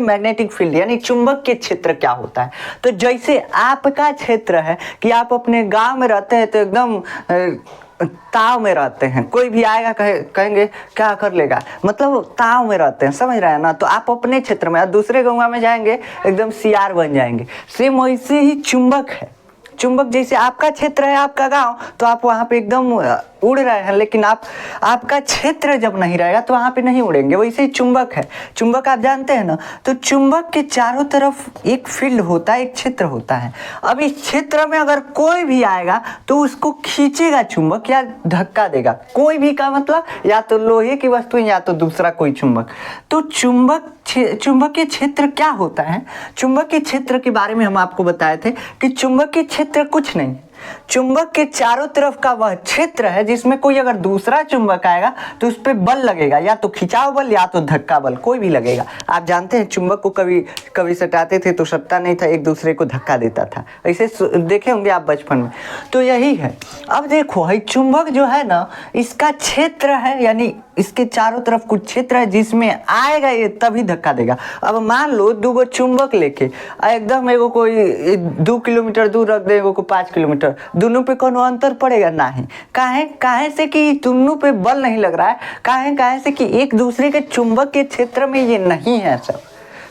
Magnetic field यानी चुंबक के क्षेत्र क्या होता है। तो जैसे आपका क्षेत्र है कि आप अपने गांव में रहते हैं तो एकदम ताव में रहते हैं, कोई भी आएगा कहेंगे क्या कर लेगा, मतलब ताव में रहते हैं, समझ रहे हैं ना। तो आप अपने क्षेत्र में, दूसरे गाँव में जाएंगे एकदम सियार बन जाएंगे। सेम वैसे ही चुंबक है। चुंबक जैसे आपका क्षेत्र है, आपका गांव, तो आप वहाँ पे एकदम उड़ रहे हैं, लेकिन आपका क्षेत्र जब नहीं रहेगा तो वहाँ पे नहीं उड़ेंगे। वैसे ही चुंबक है। चुंबक आप जानते हैं ना। तो चुंबक के चारों तरफ एक फील्ड होता है, एक क्षेत्र होता है। अब इस क्षेत्र में अगर कोई भी आएगा तो उसको खींचेगा चुंबक या धक्का देगा। कोई भी का मतलब या तो लोहे की वस्तु या तो दूसरा कोई चुंबक। तो चुंबकीय क्षेत्र क्या होता है। चुंबकीय क्षेत्र के बारे में हम आपको बताए थे कि चुंबकीय क्षेत्र कुछ नहीं, चुंबक के चारों तरफ का वह क्षेत्र है जिसमें कोई अगर दूसरा चुंबक आएगा तो उस पर बल लगेगा, या तो खिंचाव बल या तो धक्का बल, कोई भी लगेगा। आप जानते हैं चुंबक को कभी सटाते थे तो सटता नहीं था, एक दूसरे को धक्का देता था। ऐसे देखे होंगे आप बचपन में। तो यही है। अब देखो है चुंबक जो है ना, इसका क्षेत्र है, यानी इसके चारों तरफ कुछ क्षेत्र है जिसमें आएगा ये तभी धक्का देगा। अब मान लो दो चुंबक लेके एकदम एगो कोई 2 किलोमीटर दूर रख दे, एगो को 5 किलोमीटर, दोनों पे कोनो अंतर पड़ेगा नहीं। काहे से कि दोनों पे बल नहीं लग रहा है। काहे से कि एक दूसरे के चुंबक के क्षेत्र में ये नहीं है सब।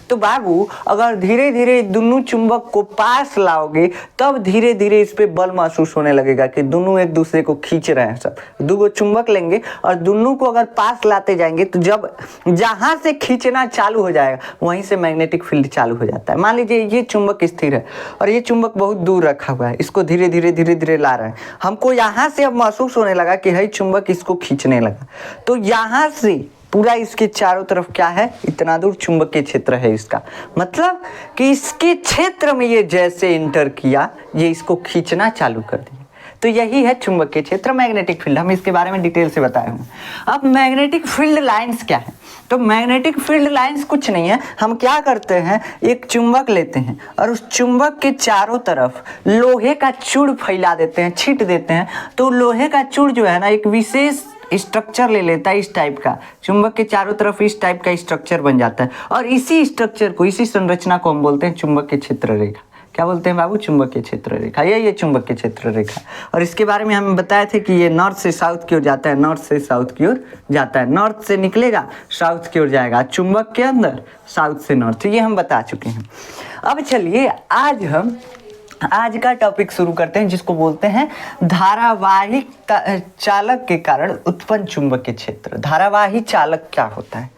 तो बाबू अगर धीरे धीरे दोनों चुंबक को पास लाओगे तब धीरे धीरे इस पे बल महसूस होने लगेगा कि दोनों एक दूसरे को खींच रहे हैं। सब दो चुंबक लेंगे और दोनों को अगर पास लाते जाएंगे तो जब जहां से खींचना चालू हो जाएगा वहीं से मैग्नेटिक फील्ड चालू हो जाता है। मान लीजिए ये चुंबक स्थिर है और ये चुंबक बहुत दूर रखा हुआ है, इसको धीरे धीरे ला रहे हैं। हमको यहाँ से अब महसूस होने लगा कि है चुंबक इसको खींचने लगा। तो यहाँ से पूरा इसके चारों तरफ क्या है, इतना दूर चुंबकीय क्षेत्र है इसका। मतलब कि इसके क्षेत्र में ये जैसे इंटर किया ये इसको खींचना चालू कर दिया। तो यही है चुंबकीय क्षेत्र, मैग्नेटिक फील्ड। हम इसके बारे में डिटेल से बताए हूँ। अब मैग्नेटिक फील्ड लाइंस क्या है। तो मैग्नेटिक फील्ड लाइंस कुछ नहीं है। हम क्या करते हैं, एक चुंबक लेते हैं और उस चुंबक के चारों तरफ लोहे का चूड़ फैला देते हैं, छींट देते हैं। तो लोहे का चूड़ जो है ना एक विशेष स्ट्रक्चर ले लेता है, इस टाइप का। चुंबक के चारों तरफ इस टाइप का स्ट्रक्चर बन जाता है और इसी स्ट्रक्चर को, इसी संरचना को हम बोलते हैं चुंबकीय क्षेत्र रेखा। क्या बोलते हैं बाबू, चुंबकीय क्षेत्र रेखा। ये चुंबकीय क्षेत्र रेखा। और इसके बारे में हम बताए थे कि ये नॉर्थ से साउथ की ओर जाता है, नॉर्थ से साउथ की ओर जाता है। नॉर्थ से निकलेगा साउथ की ओर जाएगा, चुंबक के अंदर साउथ से नॉर्थ, ये हम बता चुके हैं। अब चलिए आज का टॉपिक शुरू करते हैं, जिसको बोलते हैं धारावाहिक चालक के कारण उत्पन्न चुंबकीय क्षेत्र। धारावाही चालक क्या होता है।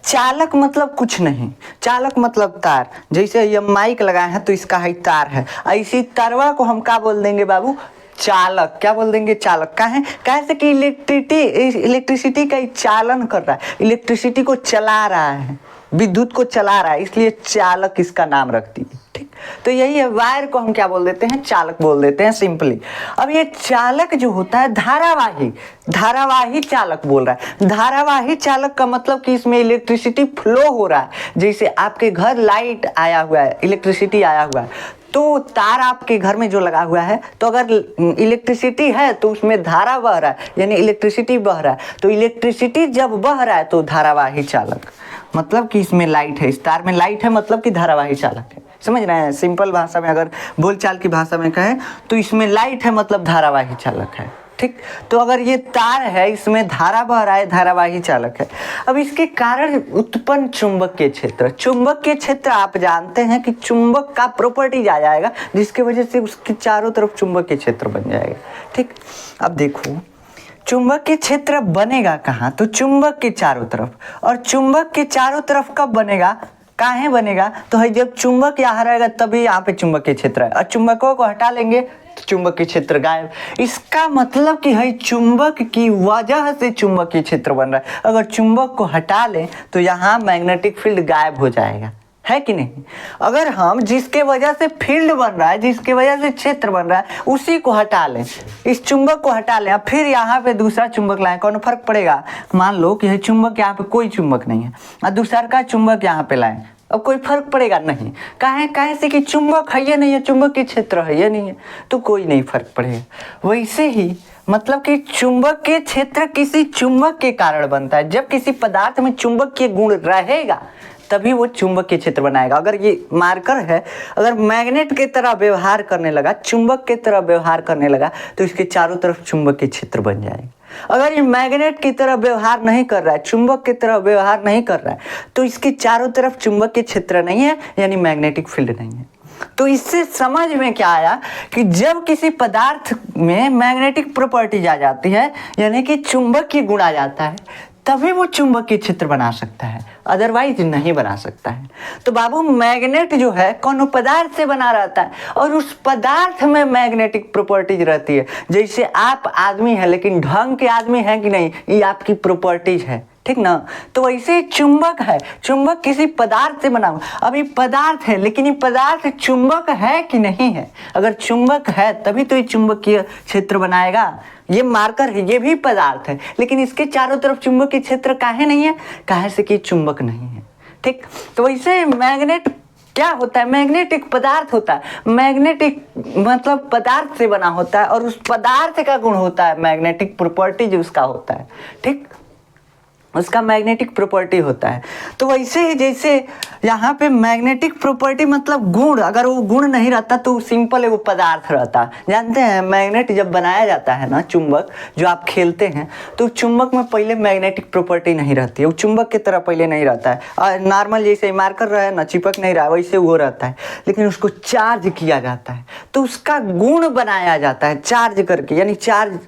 चालक मतलब कुछ नहीं, चालक मतलब तार। जैसे ये माइक लगाए हैं तो इसका है तार है, ऐसी तारवा को हम क्या बोल देंगे बाबू, चालक। क्या बोल देंगे, चालक। काहे से कि इलेक्ट्रिसिटी का चालन कर रहा है, इलेक्ट्रिसिटी को चला रहा है, विद्युत को चला रहा है, इसलिए चालक इसका नाम रखती है। ठीक, तो यही है। वायर को हम क्या बोल देते हैं, चालक बोल देते हैं सिंपली। अब ये चालक जो होता है धारावाही चालक बोल रहा है। धारावाही चालक का मतलब कि इसमें इलेक्ट्रिसिटी फ्लो हो रहा है। जैसे आपके घर लाइट आया हुआ है, इलेक्ट्रिसिटी आया हुआ है, तो तार आपके घर में जो लगा हुआ है, तो अगर इलेक्ट्रिसिटी है तो उसमें धारा बह रहा है, यानी इलेक्ट्रिसिटी बह रहा है। तो इलेक्ट्रिसिटी जब बह रहा है तो धारावाही चालक, मतलब कि इसमें लाइट है, इस तार में लाइट है, मतलब कि धारावाही चालक है। समझ रहे हैं। सिंपल भाषा में अगर बोलचाल की भाषा में कहें तो इसमें लाइट है मतलब धारावाही चालक है। ठीक, तो अगर ये तार है, इसमें धारा बह रहा है, धारावाही चालक है। अब इसके कारण उत्पन्न चुंबकीय क्षेत्र। चुंबकीय क्षेत्र आप जानते हैं कि चुंबक का प्रॉपर्टीज आ जाएगा जिसकी वजह से उसके चारों तरफ चुंबकीय क्षेत्र बन जाएगा। ठीक, अब देखो चुंबकीय क्षेत्र बनेगा कहाँ, तो चुंबक के चारों तरफ। और चुंबक के चारों तरफ कब बनेगा, काहे बनेगा, तो है जब चुंबक यहाँ रहेगा तभी यहाँ पे चुंबकीय क्षेत्र है, और चुंबकों को हटा लेंगे तो चुंबकीय क्षेत्र गायब। इसका मतलब कि है चुंबक की वजह से चुंबकीय क्षेत्र बन रहा है। अगर चुंबक को हटा लें तो यहाँ मैग्नेटिक फील्ड गायब हो जाएगा, है कि नहीं। अगर हम जिसके वजह से फील्ड बन रहा है, जिसके वजह से क्षेत्र बन रहा है, उसी को हटा लें, इस चुंबक को हटा लें, फिर यहाँ पे दूसरा चुंबक लाएं, कौन फर्क पड़ेगा। मान लो कि चुंबक यहाँ पे कोई चुंबक नहीं है और दूसरा का चुंबक यहाँ पे लाएं, अब कोई फर्क पड़ेगा नहीं। काहे से कि चुंबक है ये नहीं है, चुंबक के क्षेत्र है ये नहीं है, तो कोई नहीं फर्क पड़ेगा। वैसे ही मतलब कि चुंबक के क्षेत्र किसी चुंबक के कारण बनता है। जब किसी पदार्थ में चुंबक के गुण रहेगा तभी वो चुंबकीय क्षेत्र बनाएगा। अगर ये मार्कर है, अगर मैग्नेट की तरह व्यवहार करने लगा, चुंबक की तरह व्यवहार करने लगा, तो इसके चारों तरफ चुंबकीय क्षेत्र बन जाएगा। अगर ये मैग्नेट की तरह व्यवहार नहीं कर रहा है, चुंबक की तरह व्यवहार नहीं कर रहा है, तो इसके चारों तरफ चुंबकीय क्षेत्र नहीं है, यानी मैग्नेटिक फील्ड नहीं है। तो इससे समझ में क्या आया कि जब किसी पदार्थ में मैग्नेटिक प्रॉपर्टीज आ जाती है, यानी कि चुंबकीय गुण आ जाता है, तभी वो चुंबकीय क्षेत्र बना सकता है, अदरवाइज नहीं बना सकता है। तो बाबू मैग्नेट जो है कौन पदार्थ से बना रहता है, और उस पदार्थ में मैग्नेटिक प्रॉपर्टीज रहती है। जैसे आप आदमी हैं लेकिन ढंग के आदमी हैं कि नहीं, ये आपकी प्रॉपर्टीज है, ठीक ना। तो वैसे चुंबक है, चुंबक किसी पदार्थ से बना हुआ। अभी पदार्थ है लेकिन ये पदार्थ चुंबक है कि नहीं है। अगर चुंबक है तभी तो ये चुंबकीय क्षेत्र बनाएगा। ये मार्कर है, ये भी पदार्थ है, लेकिन इसके चारों तरफ चुंबकीय क्षेत्र काहे नहीं है, काहे से कि चुंबक नहीं है, ठीक। तो वैसे मैग्नेट क्या होता है, मैग्नेट एक पदार्थ होता है। मैग्नेट एक मतलब पदार्थ से बना होता है, और उस पदार्थ का गुण होता है मैग्नेटिक प्रॉपर्टी जो उसका होता है, ठीक, उसका मैग्नेटिक प्रॉपर्टी होता है। तो वैसे ही जैसे यहाँ पे मैग्नेटिक प्रॉपर्टी मतलब गुण, अगर वो गुण नहीं रहता तो सिंपल है वो पदार्थ रहता। जानते हैं मैग्नेट जब बनाया जाता है ना, चुंबक जो आप खेलते हैं, तो चुंबक में पहले मैग्नेटिक प्रॉपर्टी नहीं रहती है, वो चुंबक की तरह पहले नहीं रहता है। और नॉर्मल जैसे मार्कर रहा है ना, चिपक नहीं रहा है, वैसे वो रहता है, लेकिन उसको चार्ज किया जाता है तो उसका गुण बनाया जाता है चार्ज करके, यानी चार्ज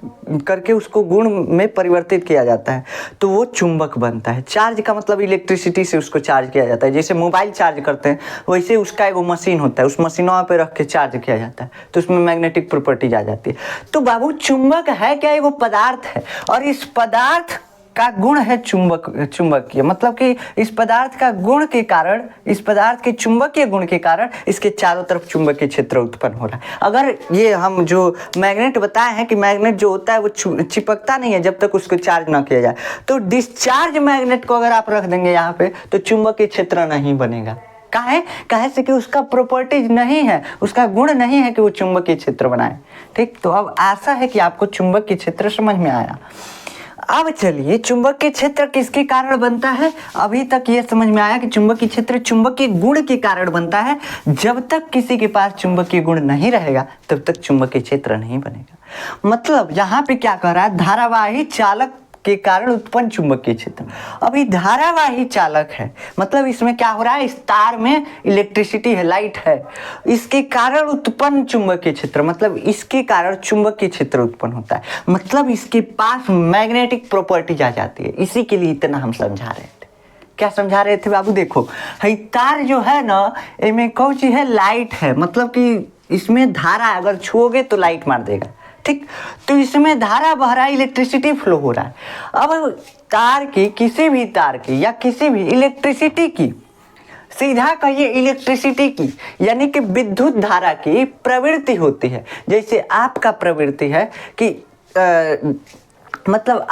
करके उसको गुण में परिवर्तित किया जाता है, तो वो चुंबक बनता है। चार्ज का मतलब इलेक्ट्रिसिटी से उसको चार्ज किया जाता है। जैसे मोबाइल चार्ज करते हैं वैसे उसका एक मशीन होता है, उस मशीनों पे रख के चार्ज किया जाता है, तो उसमें मैग्नेटिक प्रॉपर्टीज आ जाती है। तो बाबू चुंबक है क्या, वो पदार्थ है, और इस पदार्थ का गुण है चुंबकीय, मतलब कि इस पदार्थ का गुण के कारण, इस पदार्थ के चुंबकीय गुण के कारण इसके चारों तरफ चुंबकीय क्षेत्र उत्पन्न हो रहा है। अगर ये हम जो मैग्नेट बताए हैं कि मैग्नेट जो होता है वो चिपकता नहीं है जब तक उसको चार्ज ना किया जाए, तो डिस्चार्ज मैग्नेट को अगर आप रख देंगे यहाँ पे तो चुंबकीय क्षेत्र नहीं बनेगा। काहे से कि उसका प्रॉपर्टीज नहीं है, उसका गुण नहीं है कि वो चुंबकीय क्षेत्र बनाए, ठीक। तो अब आशा है कि आपको चुंबकीय क्षेत्र समझ में आया। अब चलिए चुंबकीय क्षेत्र किसके कारण बनता है। अभी तक ये समझ में आया कि चुंबकीय क्षेत्र चुंबकीय गुण के कारण बनता है। जब तक किसी के पास चुंबकीय गुण नहीं रहेगा तब तक चुंबकीय क्षेत्र नहीं बनेगा। मतलब यहाँ पे क्या कह रहा है, धारावाही चालक के कारण उत्पन्न चुंबकीय क्षेत्र। अभी धारावाही चालक है, मतलब इसमें क्या हो रहा है, इस तार में इलेक्ट्रिसिटी है, लाइट है, इसके कारण उत्पन्न चुंबकीय क्षेत्र, मतलब इसके कारण चुंबकीय क्षेत्र उत्पन्न होता है, मतलब इसके पास मैग्नेटिक प्रॉपर्टीज आ जाती है। इसी के लिए इतना हम समझा रहे थे। क्या समझा रहे थे बाबू, देखो है तार जो है ना, इनमें कौन चीज है, लाइट है, मतलब कि इसमें धारा अगर छुओगे तो लाइट मार देगा, ठीक। तो इसमें धारा बह रहा है, इलेक्ट्रिसिटी फ्लो हो रहा है। अब तार की, किसी भी तार की या किसी भी इलेक्ट्रिसिटी की, सीधा कहिए इलेक्ट्रिसिटी की, यानी कि विद्युत धारा की प्रवृत्ति होती है। जैसे आपका प्रवृत्ति है कि मतलब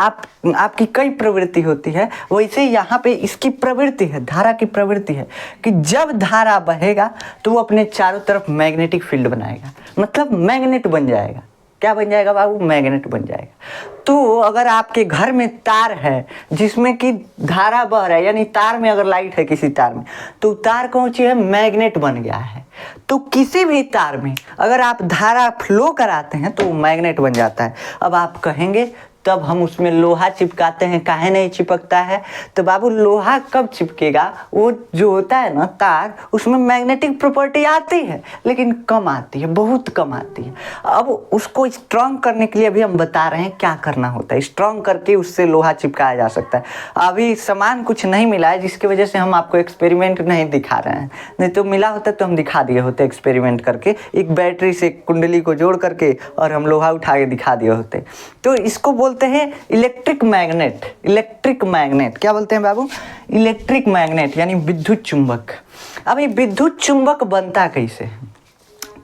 आपकी कई प्रवृत्ति होती है, वैसे यहाँ पे इसकी प्रवृत्ति है, धारा की प्रवृत्ति है कि जब धारा बहेगा तो वो अपने चारों तरफ मैग्नेटिक फील्ड बनाएगा, मतलब मैग्नेट बन जाएगा। क्या बन जाएगा बाबू, मैग्नेट बन जाएगा। तो अगर आपके घर में तार है जिसमें कि धारा बह रहा है, यानी तार में अगर लाइट है किसी तार में, तो तार कौन सी है, मैग्नेट बन गया है। तो किसी भी तार में अगर आप धारा फ्लो कराते हैं तो मैग्नेट बन जाता है। अब आप कहेंगे तब हम उसमें लोहा चिपकाते हैं, काहे नहीं चिपकता है। तो बाबू लोहा कब चिपकेगा, वो जो होता है ना तार, उसमें मैग्नेटिक प्रॉपर्टी आती है लेकिन कम आती है, बहुत कम आती है। अब उसको स्ट्रांग करने के लिए अभी हम बता रहे हैं क्या करना होता है, स्ट्रांग करके उससे लोहा चिपकाया जा सकता है। अभी सामान कुछ नहीं मिला है जिसकी वजह से हम आपको एक्सपेरिमेंट नहीं दिखा रहे हैं, नहीं तो मिला होता तो हम दिखा दिए होते एक्सपेरिमेंट करके, एक बैटरी से कुंडली को जोड़ करके और हम लोहा उठा के दिखा दिए होते। तो इसको बोलते हैं इलेक्ट्रिक मैग्नेट। इलेक्ट्रिक मैग्नेट क्या बोलते हैं बाबू, इलेक्ट्रिक मैग्नेट यानी विद्युत चुंबक। अब ये विद्युत चुंबक बनता कैसे है,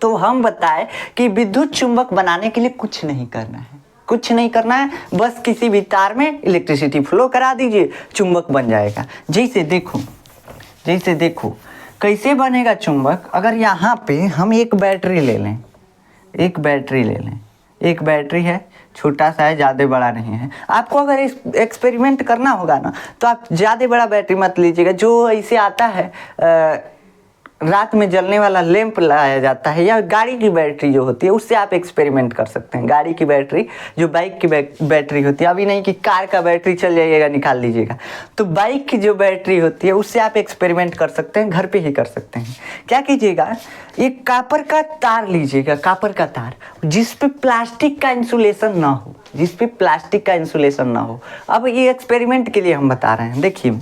तो हम बताए कि विद्युत चुंबक बनाने के लिए कुछ नहीं करना है, कुछ नहीं करना है, बस किसी भी तार में इलेक्ट्रिसिटी फ्लो करा दीजिए, चुंबक बन जाएगा। जैसे देखो कैसे बनेगा चुंबक। अगर यहाँ पे हम एक बैटरी ले लें, एक बैटरी है, छोटा सा है, ज़्यादा बड़ा नहीं है। आपको अगर एक्सपेरिमेंट करना होगा ना तो आप ज़्यादा बड़ा बैटरी मत लीजिएगा। जो ऐसे आता है रात में जलने वाला लैंप लाया जाता है, या गाड़ी की बैटरी जो होती है उससे आप एक्सपेरिमेंट कर सकते हैं। गाड़ी की बैटरी, जो बाइक की बैटरी होती है, अभी नहीं कि कार का बैटरी चल जाइएगा निकाल लीजिएगा, तो बाइक की जो बैटरी होती है उससे आप एक्सपेरिमेंट कर सकते हैं, घर पे ही कर सकते हैं। क्या कीजिएगा, एक कॉपर का तार लीजिएगा, कॉपर का तार जिस पे प्लास्टिक का इंसुलेशन ना हो, जिस पे प्लास्टिक का इंसुलेशन ना हो। अब ये एक्सपेरिमेंट के लिए हम बता रहे हैं। देखिए,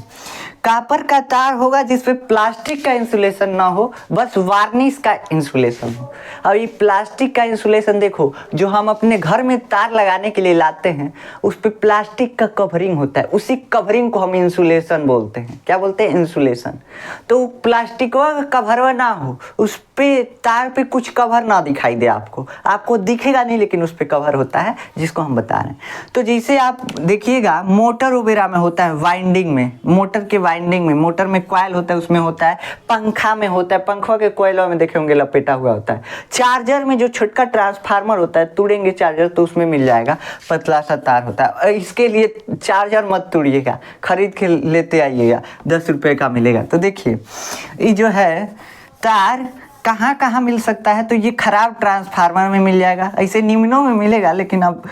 कॉपर का तार होगा जिस पे प्लास्टिक का इंसुलेशन ना हो, बस वार्निश का इंसुलेशन हो। अब ये प्लास्टिक का इंसुलेशन देखो, जो हम अपने घर में तार लगाने के लिए लाते हैं उस पे प्लास्टिक का कवरिंग होता है, उसी कवरिंग को हम इंसुलेशन बोलते हैं। क्या बोलते हैं? इंसुलेशन। तो प्लास्टिक का कवर ना हो, उस पे तार पे कुछ कवर ना दिखाई दे, आपको दिखेगा नहीं, लेकिन उस पे कवर होता है जिसको हम बता रहे हैं। तो जैसे आप देखिएगा मोटर वगैरह में होता है, वाइंडिंग में, मोटर के वाइंडिंग में, मोटर में कॉइल होता है, उसमें होता है, पंखा में होता है, पंखा के कॉइलों में देखे होंगे लपेटा हुआ होता है। चार्जर में जो छोटका ट्रांसफार्मर होता है, तोड़ेंगे चार्जर तो उसमें मिल जाएगा, पतला सा तार होता है। इसके लिए चार्जर मत तोड़िएगा, खरीद के लेते आइएगा, 10 रुपये का मिलेगा। तो देखिए ये जो है तार कहाँ कहाँ मिल सकता है, तो ये खराब ट्रांसफार्मर में मिल जाएगा, ऐसे निम्नों में मिलेगा, लेकिन अब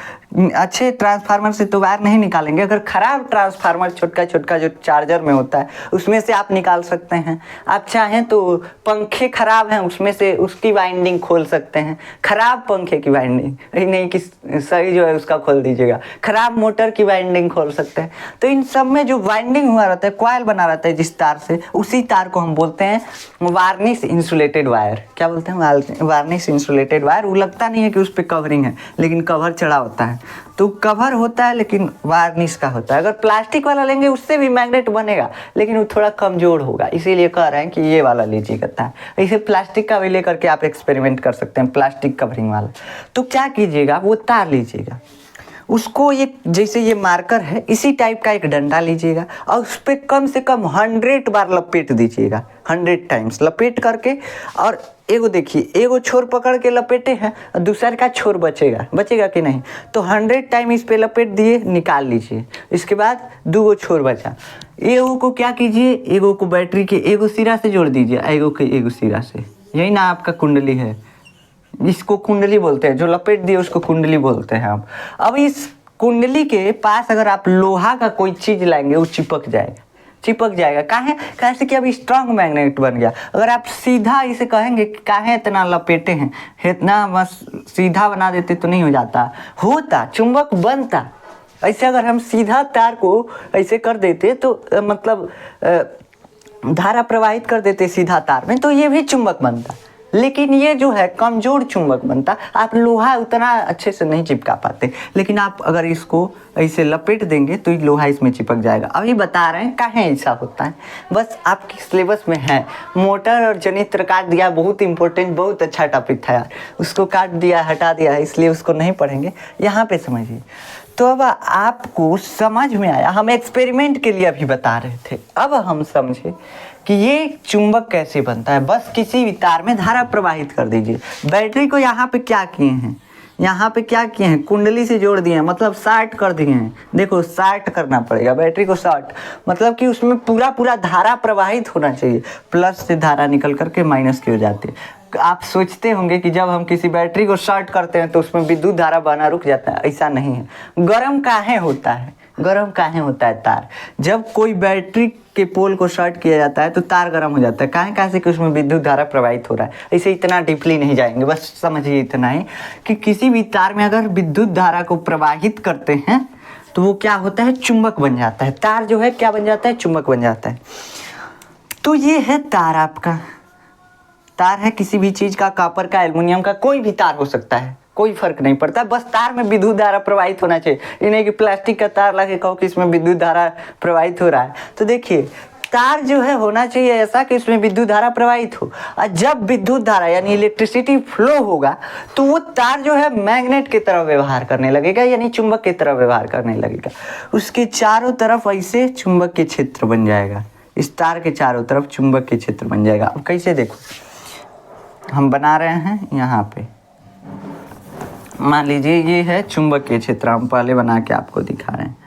अच्छे ट्रांसफार्मर से तो वायर नहीं निकालेंगे। अगर खराब ट्रांसफार्मर छोटका छोटका जो चार्जर में होता है उसमें से आप निकाल सकते हैं। आप चाहें तो पंखे खराब हैं उसमें से उसकी वाइंडिंग खोल सकते हैं, खराब पंखे की वाइंडिंग, नहीं कि सही जो है उसका खोल दीजिएगा, खराब मोटर की वाइंडिंग खोल सकते हैं। तो इन सब में जो वाइंडिंग हुआ रहता है, कॉइल बना रहता है जिस तार से, उसी तार को हम बोलते हैं वार्निश इंसुलेटेड वायर। क्या बोलते हैं? Varnish insulated wire. वो लगता नहीं है कि उस पर कवरिंग है, लेकिन कवर चढ़ा होता है। तो कवर होता है लेकिन वार्निश का होता है। अगर प्लास्टिक वाला लेंगे उससे भी मैग्नेट बनेगा, लेकिन वो थोड़ा कमजोर होगा, इसीलिए कह रहे हैं कि ये वाला लीजिएगा तार। इसे प्लास्टिक का भी लेकर के आप एक्सपेरिमेंट कर सकते हैं, प्लास्टिक कवरिंग वाला। तो क्या कीजिएगा, वो तार लीजिएगा, उसको ये जैसे ये मार्कर है, इसी टाइप का एक डंडा लीजिएगा और उस पर कम से कम 100 बार लपेट दीजिएगा, 100 टाइम्स लपेट करके। और एगो देखिए, एगो छोर पकड़ के लपेटे हैं और दूसरे का छोर बचेगा कि नहीं, तो 100 टाइम इस पे लपेट दिए, निकाल लीजिए। इसके बाद 2 छोर बचा, एगो को क्या कीजिए, एगो को बैटरी के एगो सिरा से जोड़ दीजिए, एगो के एगो सिरा से। यही ना आपका कुंडली है, इसको कुंडली बोलते हैं, जो लपेट दिए उसको कुंडली बोलते हैं आप। अब इस कुंडली के पास अगर आप लोहा का कोई चीज लाएंगे वो चिपक जाएगा। काहे से कि अब स्ट्रांग मैग्नेट बन गया। अगर आप सीधा इसे कहेंगे कि काहे इतना लपेटे हैं, इतना बस सीधा बना देते तो नहीं हो जाता, होता, चुंबक बनता। ऐसे अगर हम सीधा तार को ऐसे कर देते तो मतलब धारा प्रवाहित कर देते सीधा तार में, तो ये भी चुंबक बनता। लेकिन ये जो है कमजोर चुंबक बनता, आप लोहा उतना अच्छे से नहीं चिपका पाते। लेकिन आप अगर इसको ऐसे लपेट देंगे तो लोहा इसमें चिपक जाएगा। अभी बता रहे हैं काहे ऐसा होता है, बस आपके सिलेबस में है। मोटर और जनित्र काट दिया, बहुत इंपॉर्टेंट, बहुत अच्छा टॉपिक था यार, उसको काट दिया, हटा दिया, इसलिए उसको नहीं पढ़ेंगे, यहाँ पे समझिए। तो अब आपको समझ में आया, हम एक्सपेरिमेंट के लिए अभी बता रहे थे, अब हम समझे कि ये चुंबक कैसे बनता है। बस किसी भी तार में धारा प्रवाहित कर दीजिए। बैटरी को यहाँ पे क्या किए हैं, कुंडली से जोड़ दिए हैं, मतलब शार्ट कर दिए हैं। देखो शार्ट करना पड़ेगा बैटरी को, शार्ट मतलब कि उसमें पूरा धारा प्रवाहित होना चाहिए। प्लस से धारा निकल करके माइनस की हो जाती है। आप सोचते होंगे कि जब हम किसी बैटरी को शॉर्ट करते हैं तो उसमें विद्युत धारा बहना रुक जाता है, ऐसा नहीं है। गरम काहे होता है तार, जब कोई बैटरी के पोल को शॉर्ट किया जाता है तो तार गर्म हो जाता है। काहे से कि उसमें विद्युत धारा प्रवाहित हो रहा है। ऐसे इतना डीपली नहीं जाएंगे, बस समझिए इतना ही कि किसी भी तार में अगर विद्युत धारा को प्रवाहित करते हैं तो वो क्या होता है, चुंबक बन जाता है। तार जो है क्या बन जाता है, चुंबक बन जाता है। तो ये है तार, आपका तार है किसी भी चीज का, कॉपर का, एल्युमिनियम का, कोई भी तार हो सकता है, कोई फर्क नहीं पड़ता। बस तार में विद्युत धारा प्रवाहित होना चाहिए। ये नहीं कि प्लास्टिक का तार लगे कहो कि इसमें विद्युत धारा प्रवाहित हो रहा है। तो देखिए तार जो है होना चाहिए ऐसा कि उसमें विद्युत धारा प्रवाहित हो, और जब विद्युत धारा यानी इलेक्ट्रिसिटी फ्लो होगा तो वो तार जो है मैग्नेट की तरह व्यवहार करने लगेगा, यानी चुंबक की तरह व्यवहार करने लगेगा। उसके चारों तरफ ऐसे चुंबक के क्षेत्र बन जाएगा, इस तार के चारों तरफ चुंबक के क्षेत्र बन जाएगा। अब कैसे देखो, हम बना रहे हैं यहाँ पे, मान लीजिए ये है चुंबकीय क्षेत्र, हम पहले बना के आपको दिखा रहे हैं।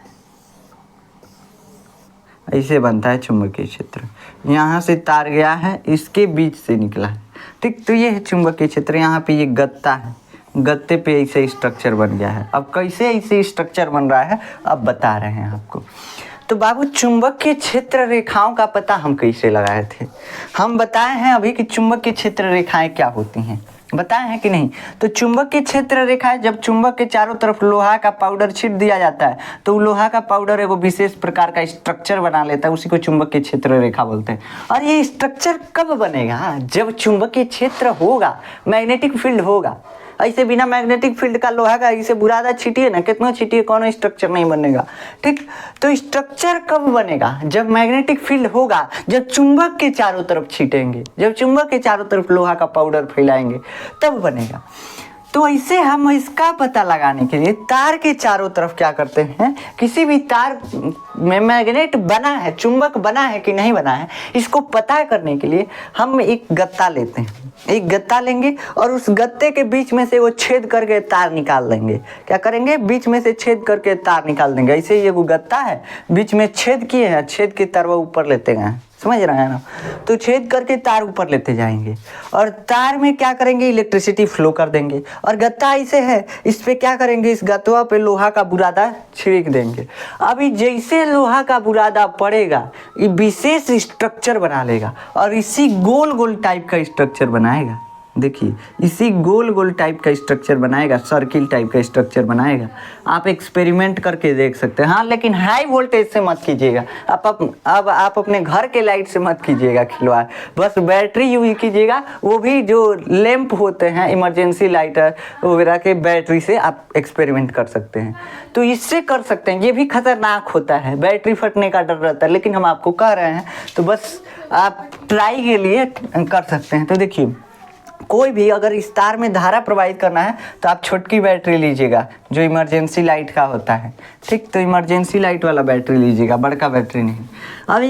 ऐसे बनता है चुंबकीय क्षेत्र। यहाँ से तार गया है, इसके बीच से निकला है, ठीक। तो ये है चुंबकीय क्षेत्र। यहाँ पे ये गत्ता है, गत्ते पे ऐसे स्ट्रक्चर बन गया है। अब कैसे ऐसे स्ट्रक्चर बन रहा है अब बता रहे हैं आपको। तो बाबू चुंबकीय क्षेत्र रेखाओं का पता हम कैसे लगाए थे? हम बताए हैं अभी कि चुंबकीय क्षेत्र रेखाएं क्या होती हैं, बताए हैं कि नहीं? तो चुंबकीय क्षेत्र रेखाएं, जब चुंबक के चारों तरफ लोहा का पाउडर छीट दिया जाता है तो लोहा का पाउडर एगो विशेष प्रकार का स्ट्रक्चर बना लेता है, उसी को चुंबकीय क्षेत्र रेखा बोलते हैं। और ये स्ट्रक्चर कब बनेगा? जब चुंबकीय क्षेत्र होगा, मैग्नेटिक फील्ड होगा। ऐसे बिना मैग्नेटिक फील्ड का लोहा का ऐसे बुरादा छीटिए ना, कितना छीटिए, कोनो स्ट्रक्चर नहीं बनेगा, ठीक। तो स्ट्रक्चर कब बनेगा? जब मैग्नेटिक फील्ड होगा, जब चुंबक के चारों तरफ छीटेंगे, जब चुंबक के चारों तरफ लोहा का पाउडर फैलाएंगे, तब बनेगा। तो ऐसे हम इसका पता लगाने के लिए तार के चारों तरफ क्या करते हैं, किसी भी तार में मैग्नेट बना है, चुंबक बना है कि नहीं बना है, इसको पता करने के लिए हम एक गत्ता लेते हैं। एक गत्ता लेंगे और उस गत्ते के बीच में से वो छेद करके तार निकाल देंगे। क्या करेंगे? बीच में से छेद करके तार निकाल देंगे। ऐसे ही वो गत्ता है, बीच में छेद किए हैं, छेद के तार वो ऊपर लेते गए, समझ रहे हैं ना? तो छेद करके तार ऊपर लेते जाएंगे और तार में क्या करेंगे, इलेक्ट्रिसिटी फ्लो कर देंगे। और गत्ता ऐसे है, इस पे क्या करेंगे, इस गत्वा पे लोहा का बुरादा छिड़क देंगे। अभी जैसे लोहा का बुरादा पड़ेगा, ये विशेष स्ट्रक्चर बना लेगा और इसी गोल गोल टाइप का स्ट्रक्चर बनाएगा। देखिए, इसी गोल गोल टाइप का स्ट्रक्चर बनाएगा, सर्किल टाइप का स्ट्रक्चर बनाएगा। आप एक्सपेरिमेंट करके देख सकते हैं। हाँ, लेकिन हाई वोल्टेज से मत कीजिएगा। अब आप अपने घर के लाइट से मत कीजिएगा खिलवाड़, बस बैटरी यूज कीजिएगा। वो भी जो लैंप होते हैं, इमरजेंसी लाइटर वगैरह के बैटरी से आप एक्सपेरिमेंट कर सकते हैं। तो इससे कर सकते हैं। ये भी खतरनाक होता है, बैटरी फटने का डर रहता है, लेकिन हम आपको कह रहे हैं तो बस आप ट्राई के लिए कर सकते हैं। तो देखिए, कोई भी अगर इस तार में धारा प्रवाहित करना है तो आप छोटकी बैटरी लीजिएगा जो इमरजेंसी लाइट का होता है, ठीक। तो इमरजेंसी लाइट वाला बैटरी लीजिएगा, बड़का बैटरी नहीं। अब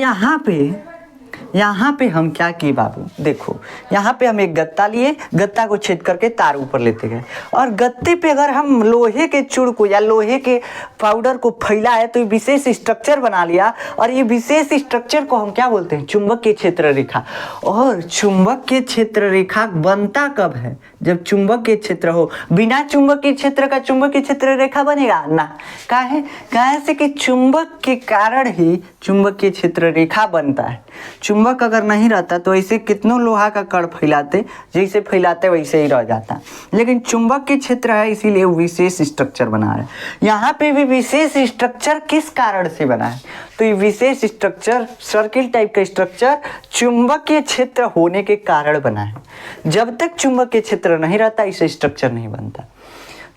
यहाँ पे हम क्या किए बाबू, देखो यहाँ पे हम एक गत्ता लिए, गत्ता को छेद करके तार ऊपर लेते गए और गत्ते पे अगर हम लोहे के चूड़ को या लोहे के पाउडर को फैलाए तो विशेष स्ट्रक्चर बना लिया। और ये विशेष स्ट्रक्चर को हम क्या बोलते हैं, चुंबकीय क्षेत्र रेखा। और चुंबकीय क्षेत्र रेखा बनता कब है, जब चुंबकीय क्षेत्र हो। बिना चुंबकीय क्षेत्र का चुंबकीय क्षेत्र रेखा बनेगा ना? काहे से कि चुंबक के कारण ही चुंबकीय क्षेत्र रेखा बनता है। चुंबक अगर नहीं रहता तो ऐसे कितनों लोहा का कण फैलाते, जैसे फैलाते वैसे ही रह जाता। लेकिन चुंबक के क्षेत्र है, इसीलिए विशेष स्ट्रक्चर बना है। यहाँ पे भी विशेष स्ट्रक्चर किस कारण से बना है, तो ये विशेष स्ट्रक्चर, सर्किल टाइप का स्ट्रक्चर चुंबकीय क्षेत्र होने के कारण बना है। जब तक चुंबकीय क्षेत्र नहीं रहता, इसे स्ट्रक्चर नहीं बनता।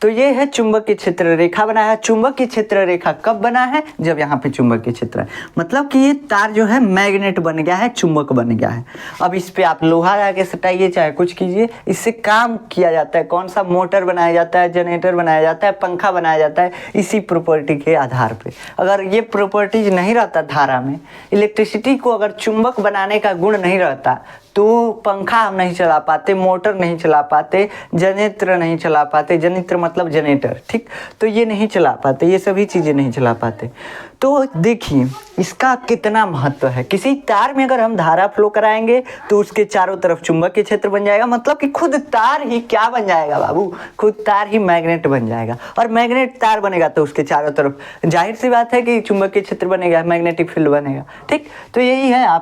तो ये है चुंबकीय क्षेत्र रेखा बनाया। चुंबकीय क्षेत्र रेखा कब बना है, जब यहाँ पे चुंबकीय क्षेत्र है, मतलब कि ये तार जो है मैग्नेट बन गया है, चुंबक बन गया है। अब इस पे आप लोहा आके सटाइए, चाहे कुछ कीजिए, इससे काम किया जाता है। कौन सा मोटर बनाया जाता है, जनरेटर बनाया जाता है, पंखा बनाया जाता है, इसी प्रॉपर्टी के आधार पे। अगर ये प्रॉपर्टीज नहीं रहता धारा में, इलेक्ट्रिसिटी को अगर चुंबक बनाने का गुण नहीं रहता तो पंखा हम नहीं चला पाते, मोटर नहीं चला पाते, जनरेटर नहीं चला पाते, जनरेटर मतलब जनरेटर, ठीक। तो ये नहीं चला पाते, ये सभी चीज़ें नहीं चला पाते। तो देखिए इसका कितना महत्व है। किसी तार में अगर हम धारा फ्लो कराएंगे तो उसके चारों तरफ चुंबकीय क्षेत्र बन जाएगा, मतलब कि खुद तार ही क्या बन जाएगा बाबू, खुद तार ही मैग्नेट बन जाएगा। और मैग्नेट तार बनेगा तो उसके चारों तरफ जाहिर सी बात है कि चुंबकीय क्षेत्र बनेगा, मैग्नेटिक फील्ड बनेगा, ठीक। तो यही है। आप